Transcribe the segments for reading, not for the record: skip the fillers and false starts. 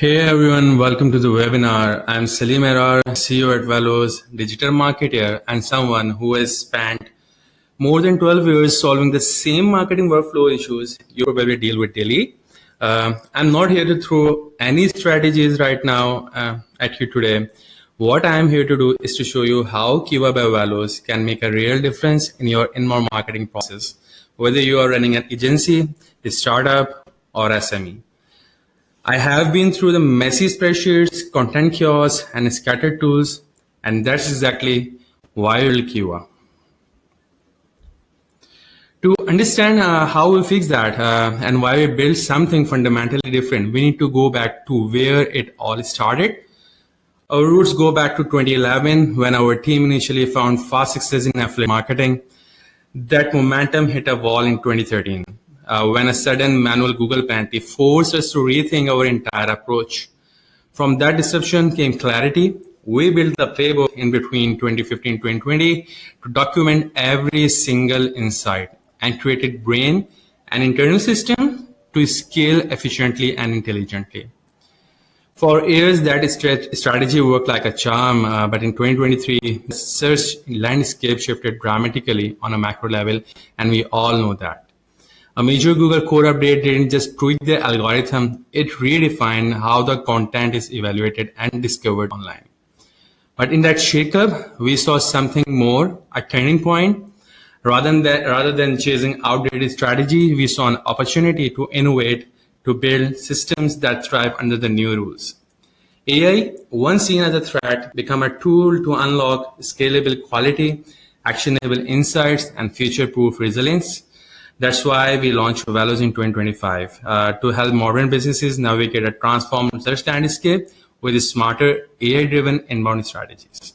Hey everyone, welcome to the webinar. I'm Saleem Ahrar, CEO at Wellows, digital marketer, and someone who has spent more than 12 years solving the same marketing workflow issues you probably deal with daily. I'm not here to throw any strategies right now at you today. What I'm here to do is to show you how KIVA by Wellows can make a real difference in your inbound marketing process, whether you are running an agency, a startup, or SME. I have been through the messy spreadsheets, content chaos, and scattered tools, and that's exactly why we'll KIVA. To understand how we fix that and why we build something fundamentally different, we need to go back to where it all started. Our roots go back to 2011 when our team initially found fast success in affiliate marketing. That momentum hit a wall in 2013 when a sudden manual Google penalty forced us to rethink our entire approach. From that disruption came clarity. We built the playbook in between 2015 and 2020 to document every single insight and created brain and internal system to scale efficiently and intelligently. For years, that strategy worked like a charm, but in 2023, the search landscape shifted dramatically on a macro level, and we all know that. A major Google core update didn't just tweak the algorithm, it redefined how the content is evaluated and discovered online. But in that shakeup, we saw something more, a turning point. Rather than chasing outdated strategy, we saw an opportunity to innovate, to build systems that thrive under the new rules. AI, once seen as a threat, become a tool to unlock scalable quality, actionable insights, and future-proof resilience. That's why we launched Wellows in 2025 to help modern businesses navigate a transformed search landscape with smarter AI-driven inbound strategies.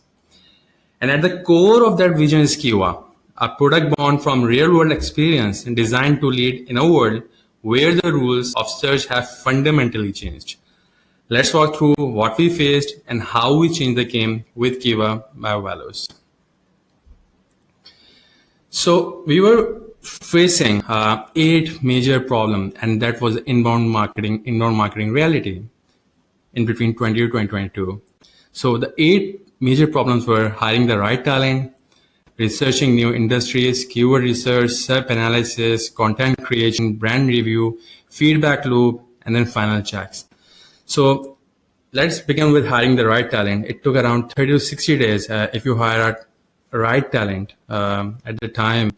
And at the core of that vision is KIVA, a product born from real-world experience and designed to lead in a world where the rules of search have fundamentally changed. Let's walk through what we faced and how we changed the game with KIVA by Wellows. So we were facing 8 major problems, and that was inbound marketing reality in between 20 to 2022. So the 8 major problems were hiring the right talent, researching new industries, keyword research, SERP analysis, content creation, brand review, feedback loop, and then final checks. So let's begin with hiring the right talent. It took around 30 to 60 days if you hire a right talent at the time.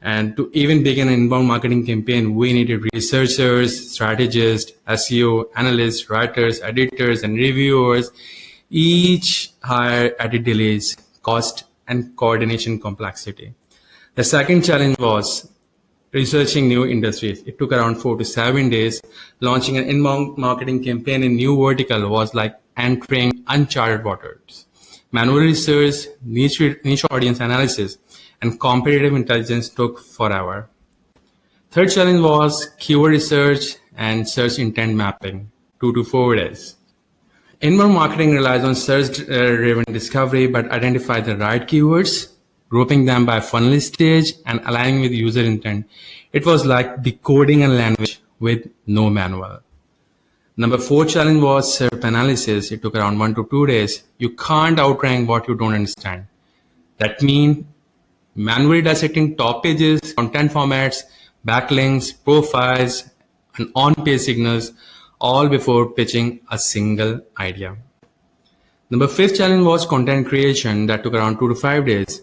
And to even begin an inbound marketing campaign, we needed researchers, strategists, SEO, analysts, writers, editors, and reviewers. Each hire added delays, cost, and coordination complexity. The second challenge was researching new industries. It took around 4 to 7 days. Launching an inbound marketing campaign in new vertical was like entering uncharted waters. Manual research, niche audience analysis, and competitive intelligence took forever. Third challenge was keyword research and search intent mapping, 2 to 4 days. Inbound marketing relies on search-driven discovery, but identify the right keywords, grouping them by funnel stage, and aligning with user intent. It was like decoding a language with no manual. Number 4 challenge was SERP analysis. It took around 1 to 2 days. You can't outrank what you don't understand. That means manually dissecting top pages, content formats, backlinks, profiles, and on-page signals, all before pitching a single idea. Number 5th challenge was content creation. That took around 2 to 5 days.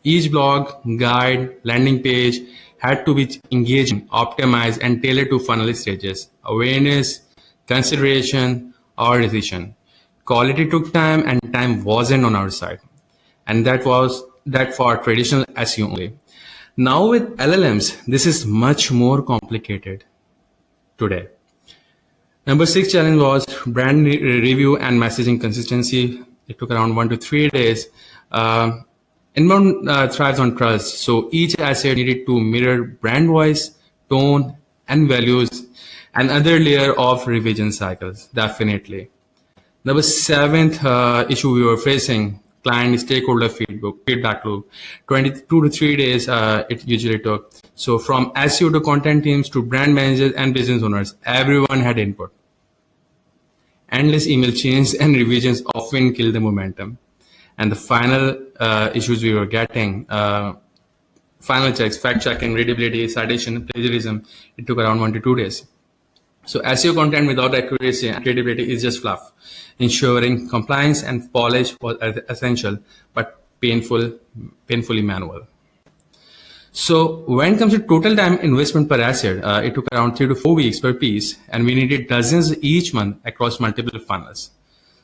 Each blog, guide, landing page had to be engaging, optimized, and tailored to funnel stages, awareness, consideration, or decision. Quality took time, and time wasn't on our side. And that for traditional SEO only. Now with LLMs, this is much more complicated today. Number 6 challenge was brand review and messaging consistency. It took around 1 to 3 days. Inbound thrives on trust, so each asset needed to mirror brand voice, tone, and values, and other layer of revision cycles, definitely. Number 7th issue we were facing, client stakeholder feedback loop. 22 to 3 days it usually took. So from SEO to content teams to brand managers and business owners, everyone had input. Endless email chains and revisions often kill the momentum. And the final issues we were getting, final checks, fact checking, readability, citation, plagiarism, it took around 1 to 2 days. So SEO content without accuracy and credibility is just fluff. Ensuring compliance and polish was essential, but painfully manual. So when it comes to total time investment per asset, it took around 3 to 4 weeks per piece, and we needed dozens each month across multiple funnels.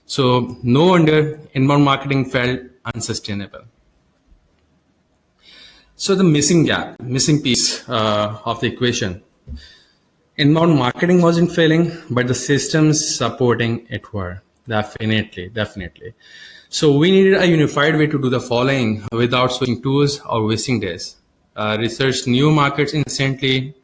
So no wonder inbound marketing felt unsustainable. So the missing piece of the equation. Inbound marketing wasn't failing, but the systems supporting it were. Definitely. So we needed a unified way to do the following without switching tools or wasting days. Research new markets instantly,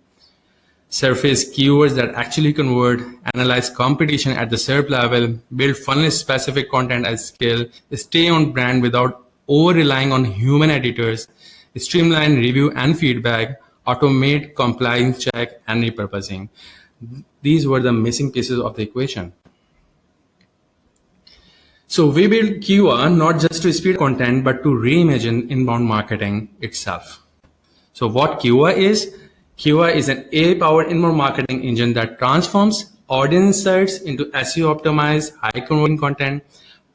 surface keywords that actually convert, analyze competition at the SERP level, build funnel-specific content at scale, stay on brand without over-relying on human editors, streamline review and feedback, automate compliance check and repurposing. These were the missing pieces of the equation. So we built KIVA not just to speed content, but to reimagine inbound marketing itself. So what KIVA is? KIVA is an AI-powered inbound marketing engine that transforms audience insights into SEO-optimized, high-converting content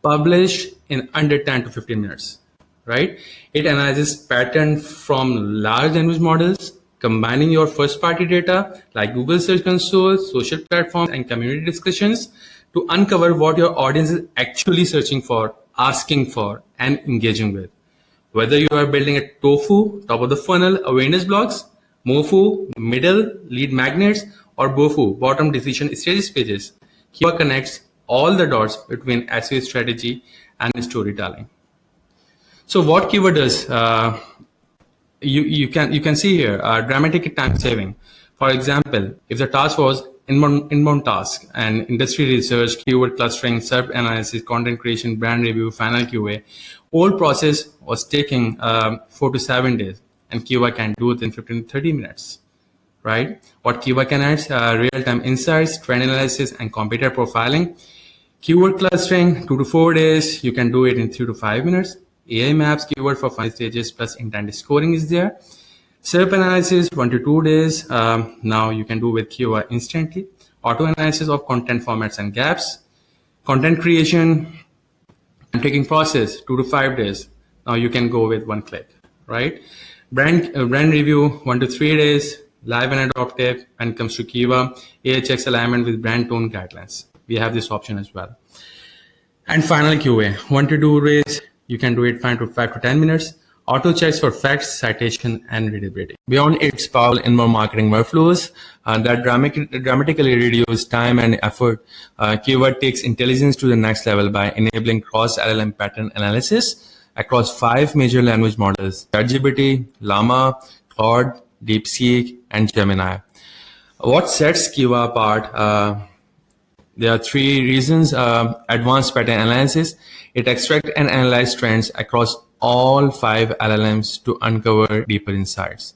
published in under 10 to 15 minutes, right? It analyzes patterns from large language models, combining your first-party data like Google Search Console, social platforms, and community discussions to uncover what your audience is actually searching for, asking for, and engaging with. Whether you are building a tofu, top of the funnel, awareness blogs, MOFU, middle, lead magnets, or BOFU, bottom decision stages pages, KIVA connects all the dots between SEO strategy and storytelling. So what KIVA does, you can see here dramatic time saving. For example, if the task was inbound task and industry research, keyword clustering, SERP analysis, content creation, brand review, final QA, whole process was taking 4 to 7 days, and KIVA can do it in 15 to 30 minutes, right? What KIVA can add, real-time insights, trend analysis, and competitor profiling. Keyword clustering, 2 to 4 days, you can do it in 3 to 5 minutes. AI maps keyword for 5 stages plus intent scoring is there. SERP analysis, 1 to 2 days. Now you can do with KIVA instantly. Auto analysis of content formats and gaps. Content creation and taking process, 2 to 5 days. Now you can go with 1 click, right? Brand review, 1 to 3 days. Live and adaptive when it comes to KIVA. AI checks alignment with brand tone guidelines. We have this option as well. And final QA, 1 to 2 days. You can do it 5 to 10 minutes. Auto checks for facts, citation, and readability. Beyond its powerful inbound marketing workflows that dramatically reduce time and effort, KIVA takes intelligence to the next level by enabling cross-LLM pattern analysis across 5 major language models: ChatGPT, Llama, Claude, DeepSeek, and Gemini. What sets KIVA apart? There are 3 reasons. Advanced pattern analysis. It extracts and analyzes trends across all 5 LLMs to uncover deeper insights.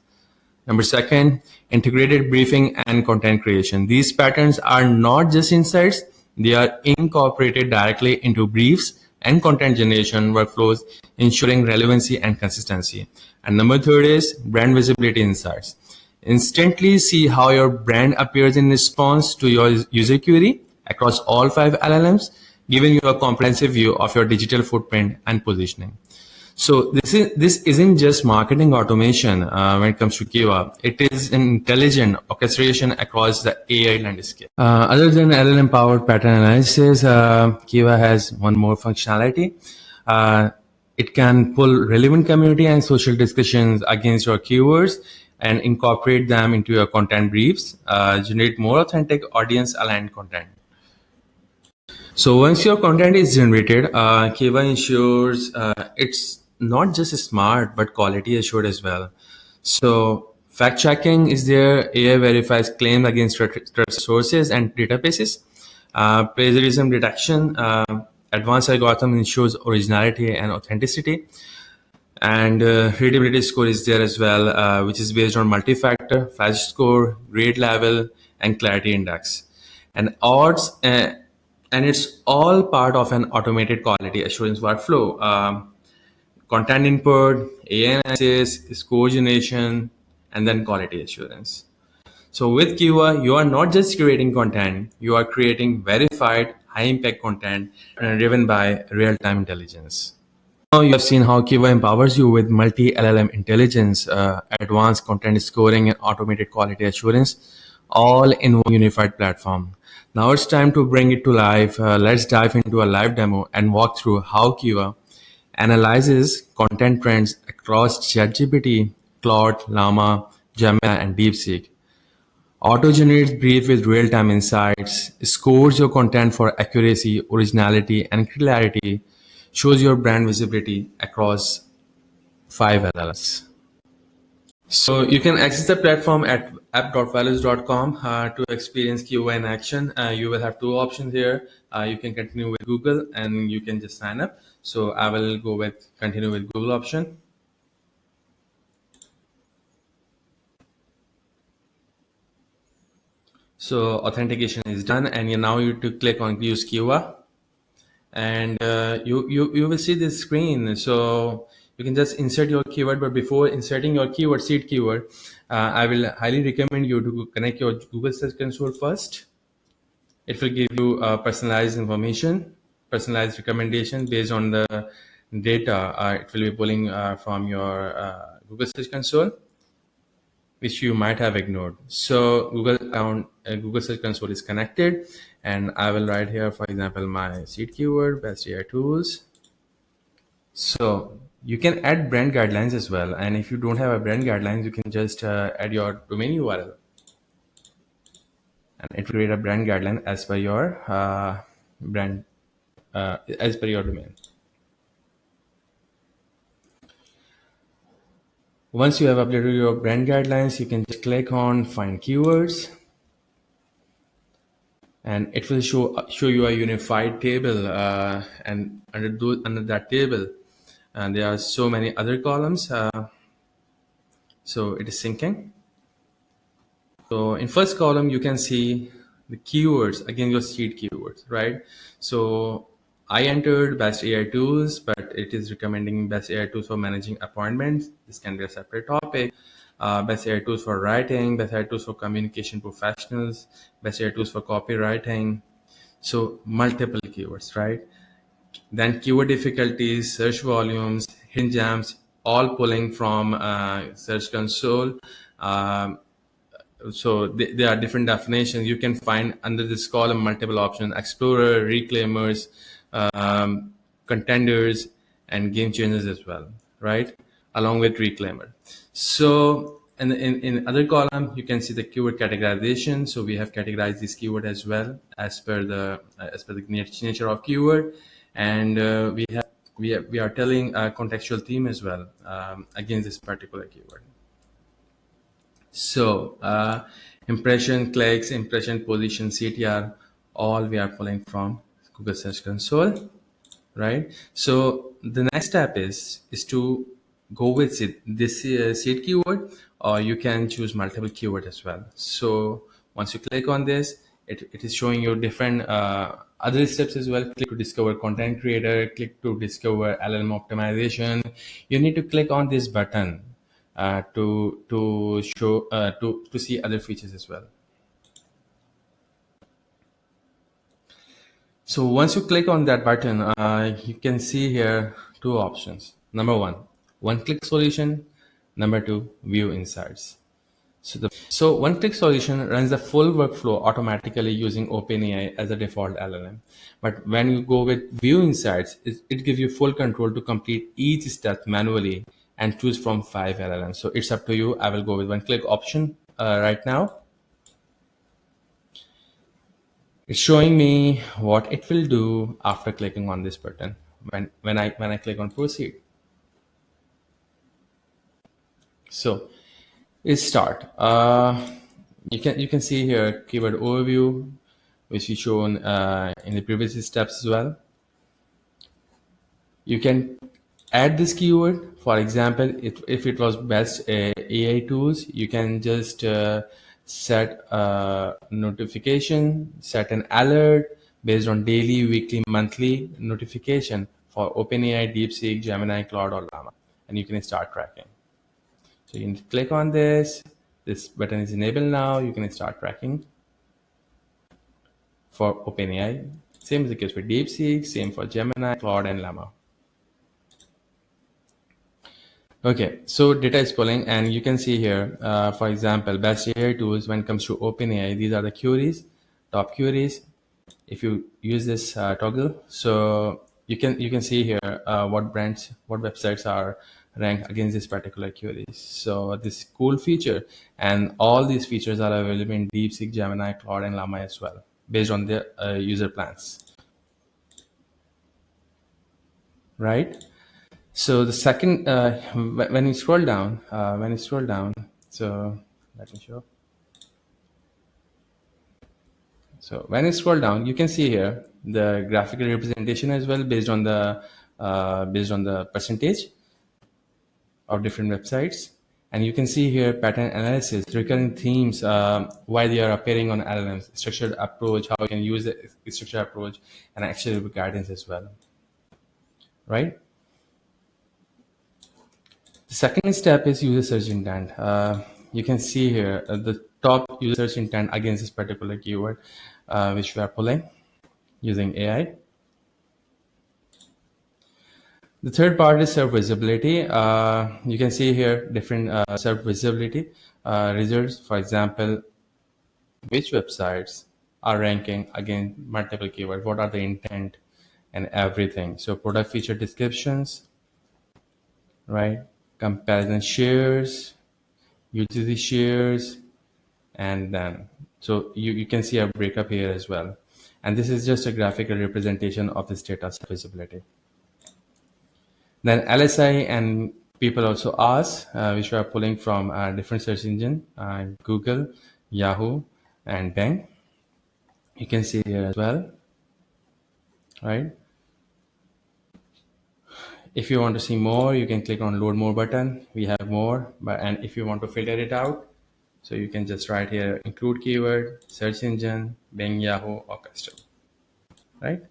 Number 2, integrated briefing and content creation. These patterns are not just insights, they are incorporated directly into briefs and content generation workflows, ensuring relevancy and consistency. And number 3 is brand visibility insights. Instantly see how your brand appears in response to your user query across all 5 LLMs, giving you a comprehensive view of your digital footprint and positioning. So this isn't just marketing automation when it comes to KIVA. It is an intelligent orchestration across the AI landscape. Other than LLM-powered pattern analysis, KIVA has one more functionality. It can pull relevant community and social discussions against your keywords and incorporate them into your content briefs, generate more authentic audience-aligned content. So once your content is generated, KIVA ensures it's not just smart, but quality assured as well. So fact checking is there. AI verifies claims against trusted sources and databases. Plagiarism detection, advanced algorithm ensures originality and authenticity. And readability score is there as well, which is based on multi-factor, flash score, grade level, and clarity index. And odds And it's all part of an automated quality assurance workflow. Content input, AI analysis, score generation, and then quality assurance. So with KIVA, you are not just creating content, you are creating verified, high impact content driven by real time intelligence. Now you have seen how KIVA empowers you with multi LLM intelligence, advanced content scoring, and automated quality assurance, all in one unified platform. Now it's time to bring it to life. Let's dive into a live demo and walk through how KIVA analyzes content trends across ChatGPT, Claude, Llama, Gemini, and DeepSeek. Auto-generates brief with real-time insights, scores your content for accuracy, originality, and clarity, shows your brand visibility across 5 LLMs. So you can access the platform at app.wellows.com to experience QA in action. You will have two options here. You can continue with Google and you can just sign up. So I will go with continue with Google option. So authentication is done, and now you to click on use QA, and you will see this screen. So you can just insert your keyword, but before inserting your keyword, seed keyword, I will highly recommend you to connect your Google Search Console first. It will give you personalized information, personalized recommendation based on the data it will be pulling from your Google Search Console, which you might have ignored. So Google Search Console is connected, and I will write here, for example, my seed keyword, best AI tools. So you can add brand guidelines as well. And if you don't have a brand guidelines, you can just add your domain URL, and it will create a brand guideline as per your brand, as per your domain. Once you have updated your brand guidelines, you can just click on find keywords, and it will show you a unified table, and under that table, and there are so many other columns. So it is syncing. So in first column, you can see the keywords, again, your seed keywords, right? So I entered best AI tools, but it is recommending best AI tools for managing appointments. This can be a separate topic. Best AI tools for writing, best AI tools for communication professionals, best AI tools for copywriting. So multiple keywords, right? Then keyword difficulties, search volumes, hidden gems, all pulling from Search Console. Um, so there are different definitions. You can find under this column multiple options: explorer, reclaimers, contenders, and game changers as well, right? Along with reclaimer. So in other column, you can see the keyword categorization. So we have categorized this keyword as well as per the nature of keyword, and we are telling a contextual theme as well against this particular keyword. So impression, clicks, impression, position, CTR, all we are pulling from Google Search Console, right? So the next step is to go with this seed keyword, or you can choose multiple keyword as well. So once you click on this, it is showing you different other steps as well. Click to discover content creator, click to discover LLM optimization. You need to click on this button to show to see other features as well. So once you click on that button, you can see here two options. Number one-click solution. Number two, view insights. So one-click solution runs the full workflow automatically using OpenAI as a default LLM. But when you go with view insights, it gives you full control to complete each step manually and choose from 5 LLMs. So it's up to you. I will go with one-click option right now. It's showing me what it will do after clicking on this button when I click on proceed. So let's start. You can see here keyword overview, which is shown in the previous steps as well. You can add this keyword. For example, if it was best AI tools, you can just set a notification, set an alert, based on daily, weekly, monthly notification for OpenAI, DeepSeek, Gemini, Claude, or Llama. And you can start tracking. So you can click on this. This button is enabled now. You can start tracking for OpenAI. Same is the case for DeepSeek, same for Gemini, Claude, and Llama. Okay, so data is pulling, and you can see here, for example, best AI tools when it comes to OpenAI. These are the queries, top queries. If you use this toggle, so you can see here what brands, what websites are ranked against this particular queries. So this is cool feature, and all these features are available in DeepSeek, Gemini, Claude, and Llama as well, based on their user plans, right? So the second, when you scroll down, so let me show. So when you scroll down, you can see here the graphical representation as well, based on the percentage of different websites. And you can see here pattern analysis, recurring themes, why they are appearing on LLMs, structured approach, how you can use the structured approach, and actionable guidance as well, right? The second step is user search intent. You can see here the top user search intent against this particular keyword, which we are pulling using AI. The third part is SERP visibility. You can see here different SERP visibility results. For example, which websites are ranking against multiple keywords, what are the intent and everything. So product feature descriptions, right? Comparison shares, utility shares, and then so you can see a breakup here as well. And this is just a graphical representation of this data visibility. Then LSI, and people also ask, which we are pulling from different search engine, Google, Yahoo, and Bing. You can see here as well, right? If you want to see more, you can click on load more button. We have more, and if you want to filter it out, so you can just write here, include keyword, search engine, Bing, Yahoo, or custom, right?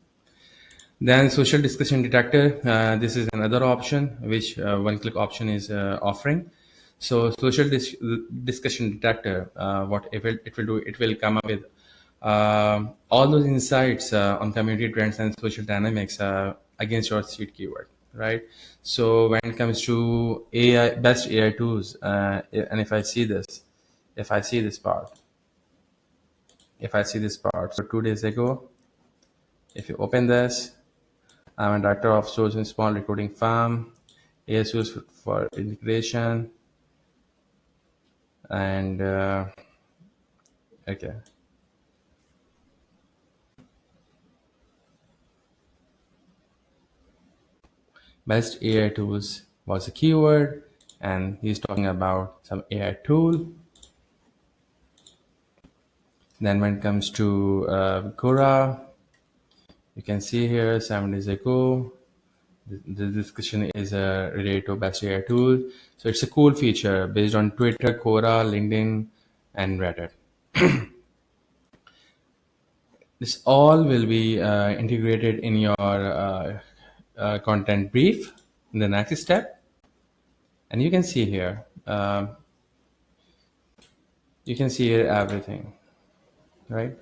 Then social discussion detector. This is another option which one-click option is offering. So social discussion detector, what it will do, it will come up with all those insights on community trends and social dynamics against your seed keyword, right? So when it comes to AI, best AI tools, and if I see this part, so 2 days ago, if you open this, I'm a director of source and small recruiting firm, ASUs for integration, and okay. Best AI tools was a keyword, and he's talking about some AI tool. Then when it comes to Quora, you can see here 7 days ago, the discussion is related to best AI tool. So it's a cool feature based on Twitter, Quora, LinkedIn, and Reddit. This all will be integrated in your content brief in the next step. And you can see here, everything, right?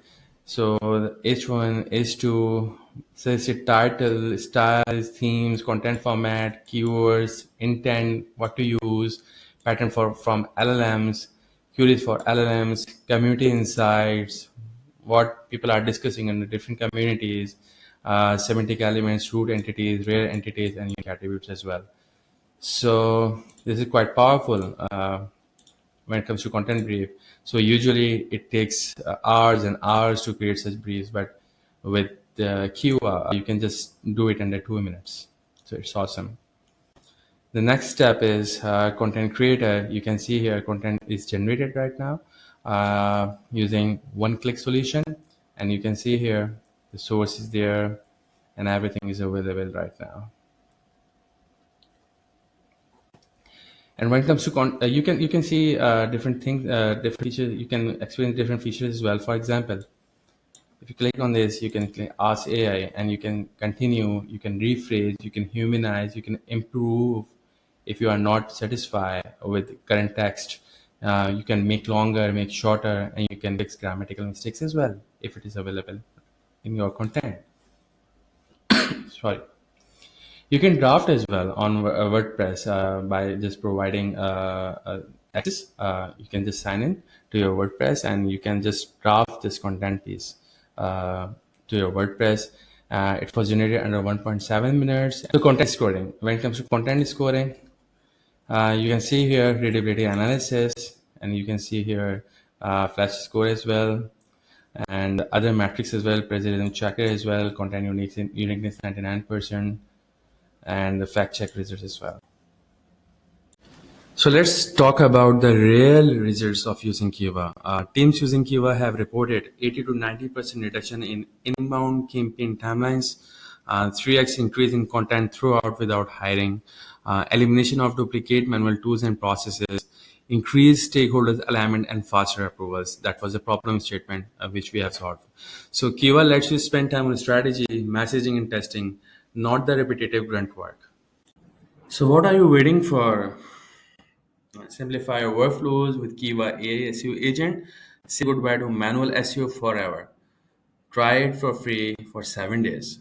So the H1, H2 says the title, styles, themes, content format, keywords, intent, what to use, pattern from LLMs, queries for LLMs, community insights, what people are discussing in the different communities, semantic elements, root entities, rare entities, and unique attributes as well. So this is quite powerful when it comes to content brief. So usually it takes hours and hours to create such briefs, but with KIVA, you can just do it under 2 minutes. So it's awesome. The next step is content creator. You can see here content is generated right now using one-click solution, and you can see here the source is there and everything is available right now. And when it comes to you can see different things, different features. You can experience different features as well. For example, If you click on this, you can click Ask AI, and you can continue, you can rephrase, you can humanize, you can improve. If you are not satisfied with current text, you can make longer, make shorter, and you can fix grammatical mistakes as well if it is available in your content. Sorry. You can draft as well on WordPress by just providing access. You can just sign in to your WordPress, and you can just draft this content piece to your WordPress. It was generated under 1.7 minutes. So content scoring. When it comes to content scoring, you can see here readability analysis, and you can see here flash score as well, and other metrics as well, plagiarism checker as well, content uniqueness 99%, and the fact check results as well. So let's talk about the real results of using KIVA. Teams using KIVA have reported 80 to 90% reduction in inbound campaign timelines, 3x increase in content throughout without hiring, elimination of duplicate manual tools and processes, increased stakeholders alignment, and faster approvals. That was a problem statement which we have solved. So KIVA lets you spend time on strategy, messaging, and testing, not the repetitive grunt work. So what are you waiting for? Simplify your workflows with KIVA AI SEO agent. Say goodbye to manual SEO forever. Try it for free for 7 days.